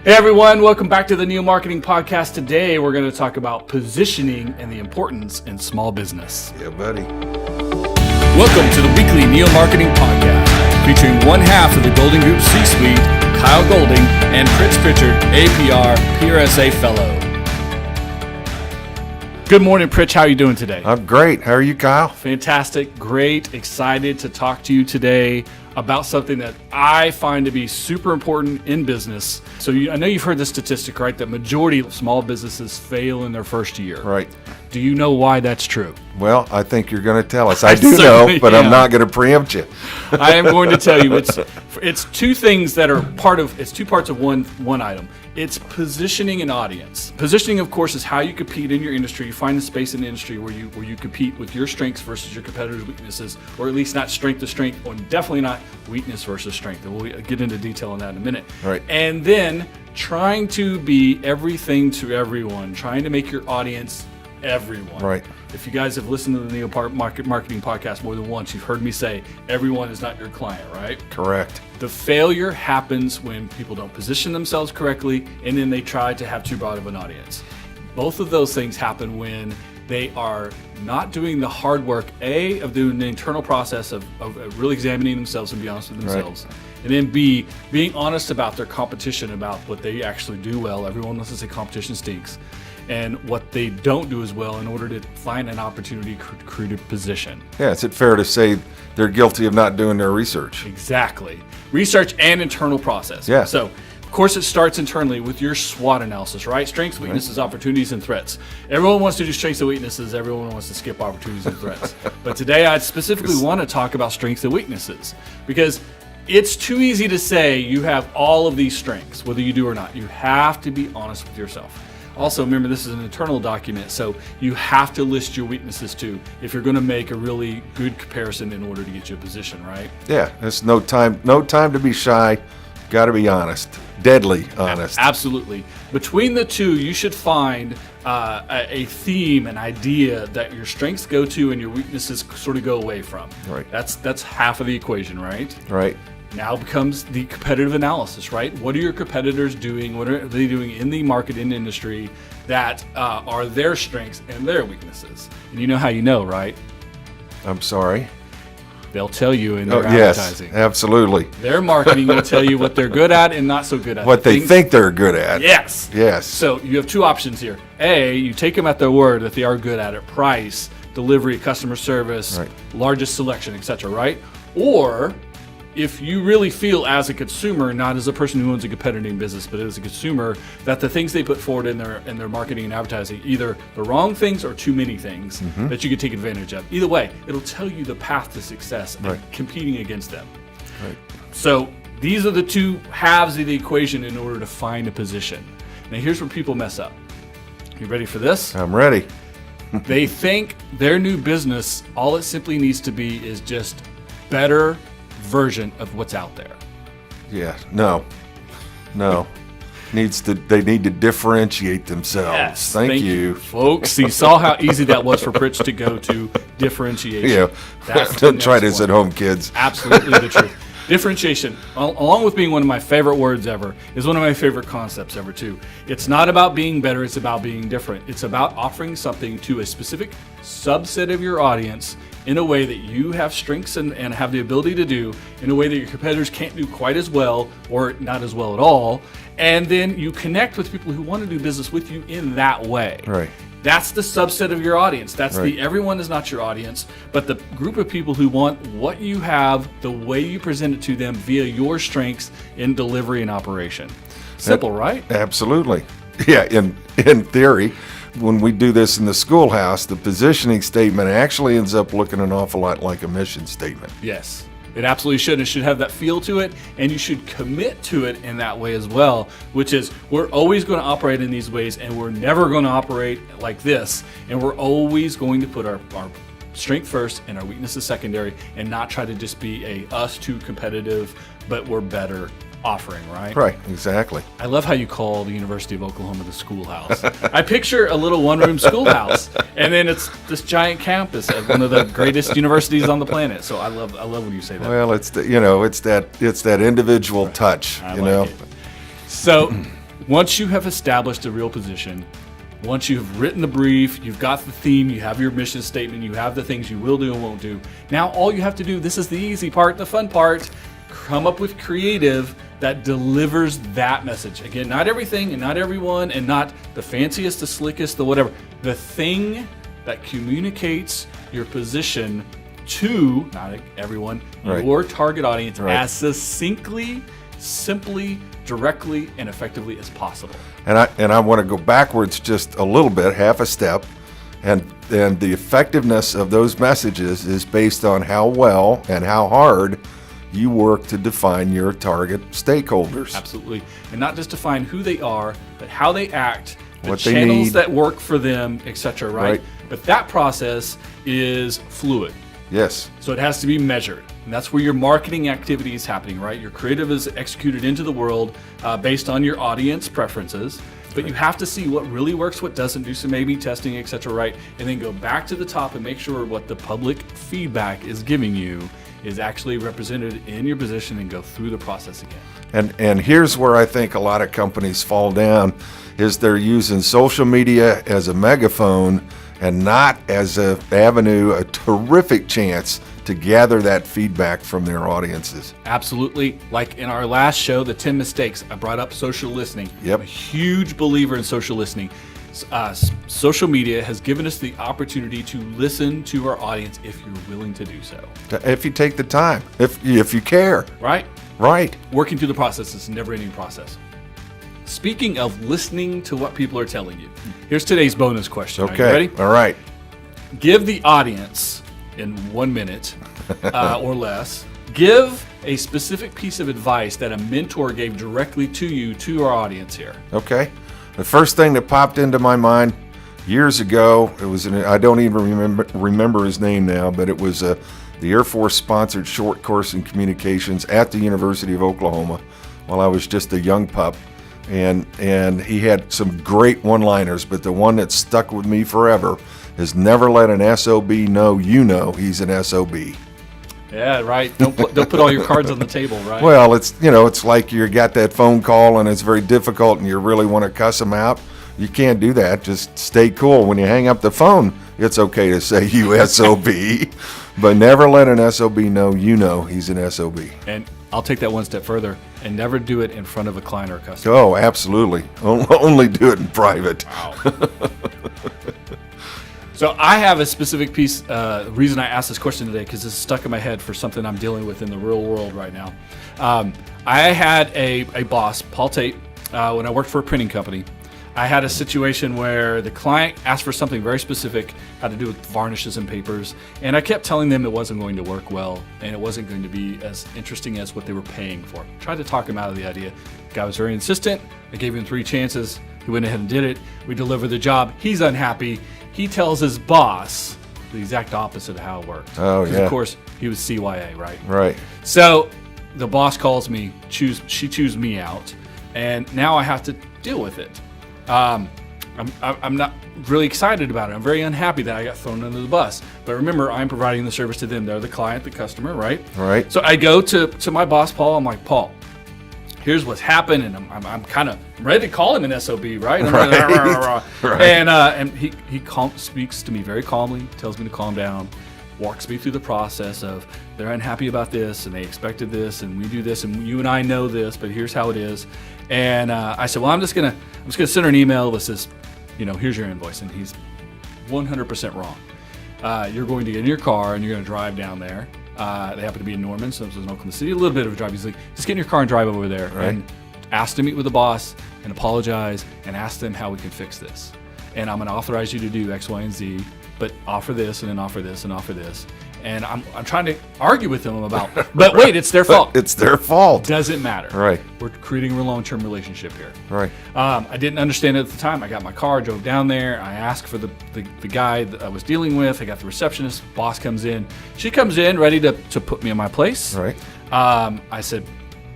Hey everyone, welcome back to the Neo Marketing Podcast. Today we're going to talk about positioning and the importance in small business. Yeah, buddy. Welcome to the weekly Neo Marketing Podcast, featuring one half of the Golden Group C-Suite, Kyle Golding and Pritch Pritchard, APR, PRSA Fellow. Good morning, Pritch. How are you doing today? I'm great. How are you, Kyle? Fantastic. Great. Excited to talk to you today about something that I find to be super important in business. So I know you've heard the statistic, right? That majority of small businesses fail in their first year. Right. Do you know why that's true? Well, I think you're going to tell us. I do know, but I'm not going to preempt you. I am going to tell you. It's two things that are it's two parts of one item. It's positioning an audience. Positioning, of course, is how you compete in your industry. You find a space in the industry where you compete with your strengths versus your competitors' weaknesses, or at least not strength to strength, or definitely not weakness versus strength. And we'll get into detail on that in a minute. Right. And then trying to be everything to everyone, trying to make your audience everyone. Right. If you guys have listened to the Neo Marketing Podcast more than once, you've heard me say everyone is not your client, right? Correct. The failure happens when people don't position themselves correctly and then they try to have too broad of an audience. Both of those things happen when they are not doing the hard work, A, of doing the internal process of really examining themselves and be honest with themselves. Right. And then B, being honest about their competition, about what they actually do well. Everyone wants to say competition stinks. And what they don't do as well in order to find an opportunity to create a position. Yeah, is it fair to say they're guilty of not doing their research? Exactly. Research and internal process. Yeah. So, of course, it starts internally with your SWOT analysis, right? Strengths, weaknesses, right. Opportunities, and threats. Everyone wants to do strengths and weaknesses. Everyone wants to skip opportunities and threats. But today, I specifically want to talk about strengths and weaknesses because it's too easy to say you have all of these strengths, whether you do or not. You have to be honest with yourself. Also, remember, this is an internal document, so you have to list your weaknesses too if you're going to make a really good comparison in order to get you a position, right? Yeah, there's no time to be shy. Got to be honest, deadly honest. Absolutely. Between the two, you should find a theme, an idea that your strengths go to and your weaknesses sort of go away from. Right. That's half of the equation, right? Right. Now becomes the competitive analysis, right? What are your competitors doing? What are they doing in the market, in the industry that are their strengths and their weaknesses? And you know how you know, right? I'm sorry. They'll tell you in their advertising. Yes, absolutely. Their marketing will tell you what they're good at and not so good at. What they think they're good at. Yes. Yes. So you have two options here. A, you take them at their word that they are good at it. Price, delivery, customer service, right. Largest selection, etc., right? Or if you really feel as a consumer, not as a person who owns a competitive business, but as a consumer, that the things they put forward in their marketing and advertising, either the wrong things or too many things that you could take advantage of. Either way, it'll tell you the path to success and competing against them. Right. So these are the two halves of the equation in order to find a position. Now here's where people mess up. You ready for this? I'm ready. They think their new business, all it simply needs to be is just better version of what's out there. Yeah, no. They need to differentiate themselves. Yes, thank you, folks. You saw how easy that was for Pritch to go to differentiation. Yeah, don't try this at home, kids. Absolutely the truth. Differentiation, along with being one of my favorite words ever, is one of my favorite concepts ever too. It's not about being better, it's about being different. It's about offering something to a specific subset of your audience in a way that you have strengths and have the ability to do, in a way that your competitors can't do quite as well or not as well at all. And then you connect with people who want to do business with you in that way. Right. That's the subset of your audience. That's everyone is not your audience, but the group of people who want what you have, the way you present it to them via your strengths in delivery and operation. Simple, right? Absolutely. Yeah, in theory, when we do this in the schoolhouse, the positioning statement actually ends up looking an awful lot like a mission statement. Yes. It absolutely should. It should have that feel to it, and you should commit to it in that way as well, which is we're always going to operate in these ways, and we're never going to operate like this, and we're always going to put our strength first and our weaknesses secondary and not try to just be a us too competitive, but we're better offering, right? Right, exactly. I love how you call the University of Oklahoma the schoolhouse. I picture a little one-room schoolhouse, and then it's this giant campus at one of the greatest universities on the planet. So I love when you say that. Well, it's that individual touch. I like it. So Once you have established a real position, once you've written the brief, you've got the theme, you have your mission statement, you have the things you will do and won't do. Now all you have to do, this is the easy part, the fun part, come up with creative that delivers that message. Again, not everything and not everyone and not the fanciest, the slickest, the whatever. The thing that communicates your position to, not everyone, Right. your target audience Right. as succinctly, simply, directly, and effectively as possible. And I want to go backwards just a little bit, half a step, and the effectiveness of those messages is based on how well and how hard you work to define your target stakeholders. Absolutely. And not just define who they are, but how they act, the What they channels need. that work for them, etc. Right? Right. But that process is fluid. Yes. So it has to be measured. And that's where your marketing activity is happening, right? Your creative is executed into the world based on your audience preferences. But you have to see what really works, what doesn't, do some A/B testing, etc. Right? And then go back to the top and make sure what the public feedback is giving you is actually represented in your position and go through the process again. And here's where I think a lot of companies fall down is they're using social media as a megaphone and not as an avenue, a terrific chance to gather that feedback from their audiences. Absolutely. Like in our last show, the 10 mistakes, I brought up social listening. Yep. I'm a huge believer in social listening. Social media has given us the opportunity to listen to our audience if you're willing to do so. If you take the time, if you care. Right? Right. Working through the process is a never-ending process. Speaking of listening to what people are telling you, here's today's bonus question. Okay. Are you ready? All right. Give the audience, in 1 minute or less, give a specific piece of advice that a mentor gave directly to you, to our audience here. Okay. The first thing that popped into my mind years ago, it was I don't even remember his name now, but it was the Air Force sponsored short course in communications at the University of Oklahoma while I was just a young pup. And he had some great one-liners, but the one that stuck with me forever is never let an SOB know you know he's an SOB. Yeah, right. Don't put all your cards on the table, right? Well, it's like you got that phone call and it's very difficult and you really want to cuss them out. You can't do that. Just stay cool. When you hang up the phone, it's okay to say you SOB, but never let an SOB know you know he's an SOB. And I'll take that one step further and never do it in front of a client or a customer. Oh, absolutely. Only do it in private. Wow. So I have a specific piece, reason I asked this question today, because this is stuck in my head for something I'm dealing with in the real world right now. I had a boss, Paul Tate, when I worked for a printing company. I had a situation where the client asked for something very specific, had to do with varnishes and papers, and I kept telling them it wasn't going to work well, and it wasn't going to be as interesting as what they were paying for. Tried to talk him out of the idea. The guy was very insistent. I gave him 3 chances. He went ahead and did it. We delivered the job. He's unhappy. He tells his boss the exact opposite of how it worked. Oh, 'Cause yeah. Of course, he was CYA, right? Right. So the boss calls me, she chews me out, and now I have to deal with it. I'm not really excited about it. I'm very unhappy that I got thrown under the bus. But remember, I'm providing the service to them. They're the client, the customer, right? Right. So I go to my boss, Paul. I'm like, Paul, here's what's happened, and I'm kind of ready to call him an SOB, right? I'm Right. like, rah, rah, rah. Right. And he speaks to me very calmly, tells me to calm down, walks me through the process of they're unhappy about this, and they expected this, and we do this, and you and I know this, but here's how it is. And I said, well, I'm just gonna send her an email that says, here's your invoice, and he's 100% wrong. You're going to get in your car and you're going to drive down there. They happen to be in Norman, so this was in Oklahoma City. A little bit of a drive. He's like, just get in your car and drive over there. Right. And ask to meet with the boss and apologize and ask them how we can fix this. And I'm going to authorize you to do X, Y, and Z, but offer this and then offer this and offer this. And I'm trying to argue with them about, but wait, it's their fault. It's their fault. Doesn't matter. Right. We're creating a long-term relationship here. Right. I didn't understand it at the time. I got my car, drove down there. I asked for the guy that I was dealing with. I got the receptionist. Boss comes in. She comes in ready to put me in my place. Right. I said,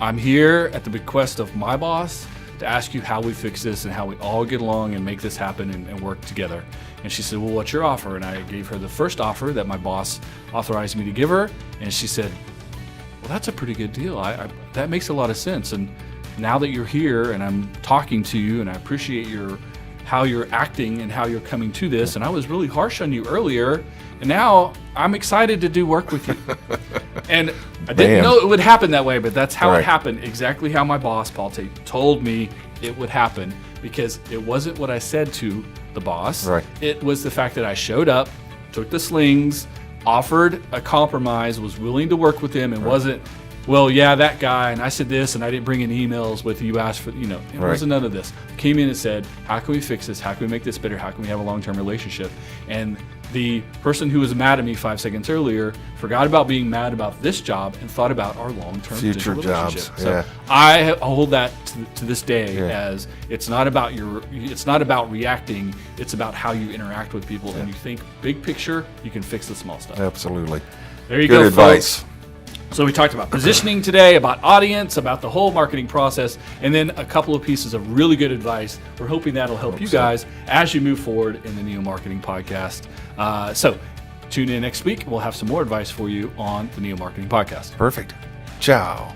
I'm here at the bequest of my boss to ask you how we fix this and how we all get along and make this happen and work together. And she said, well, what's your offer? And I gave her the first offer that my boss authorized me to give her. And she said, well, that's a pretty good deal. That makes a lot of sense. And now that you're here and I'm talking to you, and I appreciate how you're acting and how you're coming to this, and I was really harsh on you earlier, and now I'm excited to do work with you. And I didn't know it would happen that way, but that's how it happened. Exactly how my boss, Paul Tate, told me it would happen, because it wasn't what I said to the boss. Right. It was the fact that I showed up, took the slings, offered a compromise, was willing to work with him, and wasn't, well, yeah, that guy, and I said this, and I didn't bring in emails with you asked for, it wasn't none of this. Came in and said, how can we fix this? How can we make this better? How can we have a long-term relationship? And the person who was mad at me 5 seconds earlier forgot about being mad about this job and thought about our long-term future relationship. jobs. So I hold that to this day as it's not about reacting, it's about how you interact with people, and you think big picture, you can fix the small stuff. Absolutely. There you Good go, advice. folks. So we talked about positioning today, about audience, about the whole marketing process, and then a couple of pieces of really good advice. We're hoping that'll help you guys as you move forward in the Neo Marketing Podcast. So tune in next week. We'll have some more advice for you on the Neo Marketing Podcast. Perfect. Ciao.